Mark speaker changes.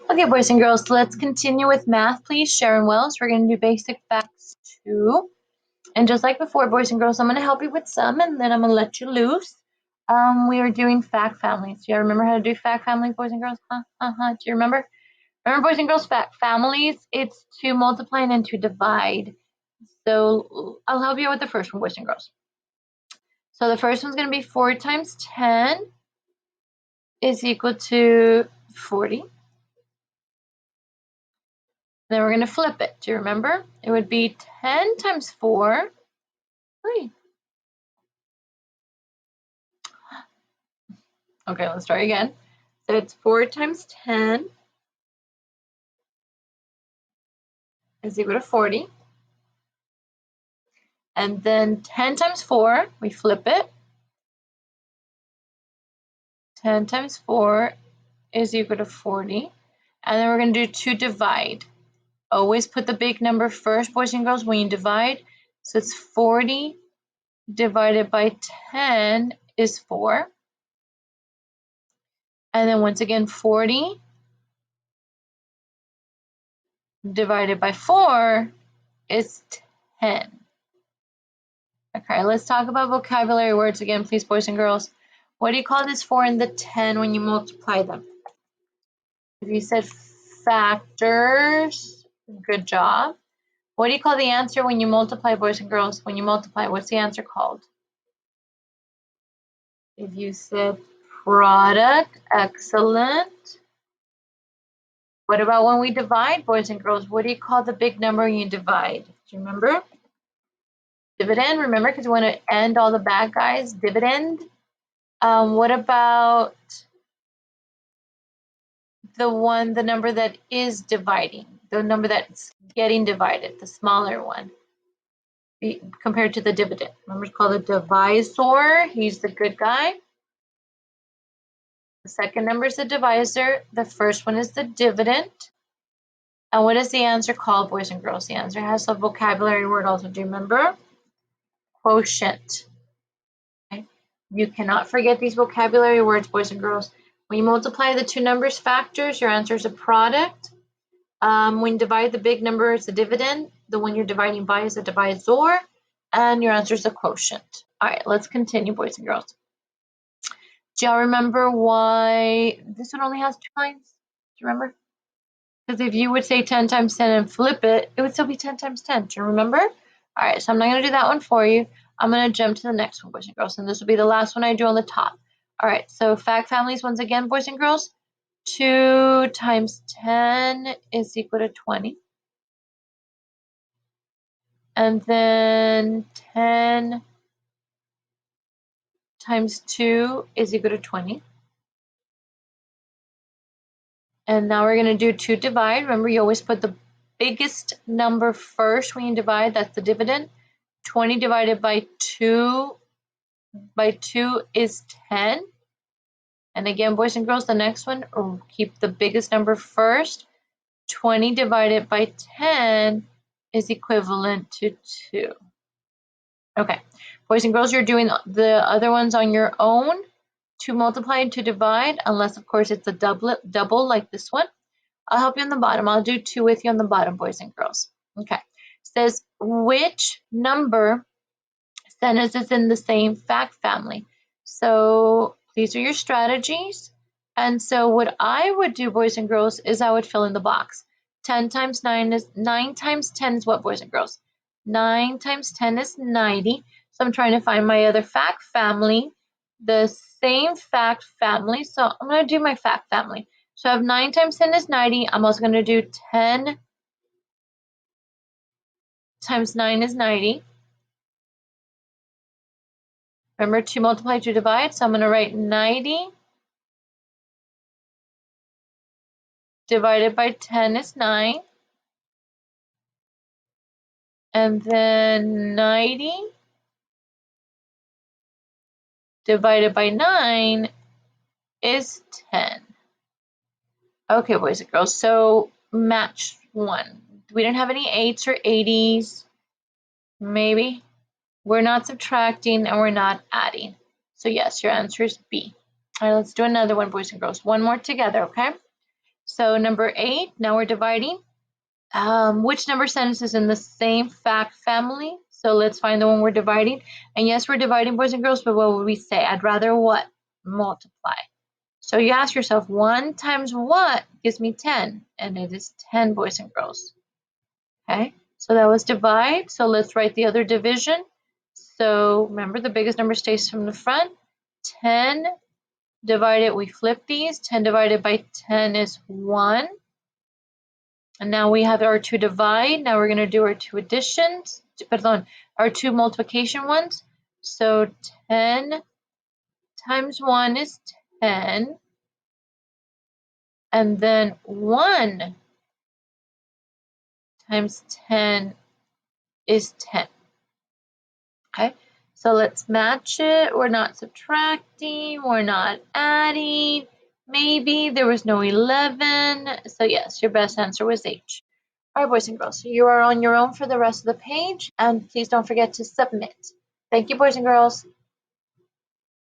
Speaker 1: Okay, boys and girls, let's continue with math, please. Sharon Wells, we're going to do basic facts 2. And just like before, boys and girls, I'm going to help you with some, and then I'm going to let you loose. We are doing fact families. Do you remember how to do fact families, boys and girls? Do you remember? Remember, boys and girls, fact families, it's to multiply and then to divide. So I'll help you with the first one, boys and girls. So the first one's going to be 4 times 10 is equal to 40. Then we're going to flip it. Do you remember? It would be 10 times 4. 3. Okay, let's try again. So it's 4 times 10 is equal to 40. And then 10 times 4, we flip it. 10 times 4 is equal to 40. And then we're going to do 2 divide. Always put the big number first, boys and girls, when you divide. So it's 40 divided by 10 is 4. And then once again, 40 divided by 4 is 10. Okay, let's talk about vocabulary words again, please, boys and girls. What do you call this 4 and the 10 when you multiply them? If you said factors, good job. What do you call the answer when you multiply, boys and girls? When you multiply, what's the answer called? If you said product, excellent. What about when we divide, boys and girls? What do you call the big number when you divide? Do you remember? Dividend, remember, because we want to end all the bad guys. Dividend. What about the number that is dividing, the number that's getting divided, the smaller one, compared to the dividend? Remember, it's called a divisor. He's the good guy. The second number is the divisor. The first one is the dividend. And what is the answer called, boys and girls? The answer has a vocabulary word also. Do you remember? Quotient. Okay. You cannot forget these vocabulary words, boys and girls. When you multiply the two numbers factors, your answer is a product. When you divide the big number, it's a dividend. The one you're dividing by is a divisor. And your answer is a quotient. All right, let's continue, boys and girls. Do y'all remember why this one only has 2 lines? Do you remember? Because if you would say 10 times 10 and flip it, it would still be 10 times 10. Do you remember? All right, so I'm not going to do that one for you. I'm going to jump to the next one, boys and girls. And this will be the last one I do on the top. All right, so fact families, once again, boys and girls. 2 times 10 is equal to 20. And then 10 times 2 is equal to 20. And now we're going to do 2 divide. Remember, you always put the biggest number first when you divide. That's the dividend. 20 divided by 2 is 10. And again, boys and girls, the next one, keep the biggest number first. 20 divided by 10 is equivalent to 2. Okay, boys and girls, you're doing the other ones on your own to multiply and to divide, unless, of course, it's a double like this one. I'll help you on the bottom. I'll do 2 with you on the bottom, boys and girls. Okay, it says, which number sentence is in the same fact family? So these are your strategies. And so what I would do, boys and girls, is I would fill in the box. 9 times 10 is what, boys and girls? 9 times 10 is 90. So I'm trying to find my other fact family, the same fact family. So I'm going to do my fact family. So I have 9 times 10 is 90. I'm also going to do 10 times 9 is 90. Remember, to multiply, to divide. So I'm going to write 90 divided by 10 is 9. And then 90 divided by 9 is 10. Okay, boys and girls, so match 1. We didn't have any 8s or 80s. Maybe. We're not subtracting and we're not adding. So yes, your answer is B. All right, let's do another one, boys and girls. One more together, okay? So number 8, now we're dividing. Which number sentence is in the same fact family? So let's find the one we're dividing. And yes, we're dividing boys and girls, but what would we say? I'd rather what? Multiply. So you ask yourself, 1 times what gives me 10? And it is 10 boys and girls. Okay, so that was divide. So let's write the other division. So remember, the biggest number stays from the front. 10 divided, we flip these. 10 divided by 10 is 1. And now we have our 2 divide. Now we're going to do our 2 additions. Pardon, our 2 multiplication ones. So 10 times 1 is 10. And then 1 times 10 is 10. Okay, so let's match it. We're not subtracting, we're not adding. Maybe there was no 11. So yes, your best answer was H. All right, boys and girls, so you are on your own for the rest of the page, and please don't forget to submit. Thank you, boys and girls.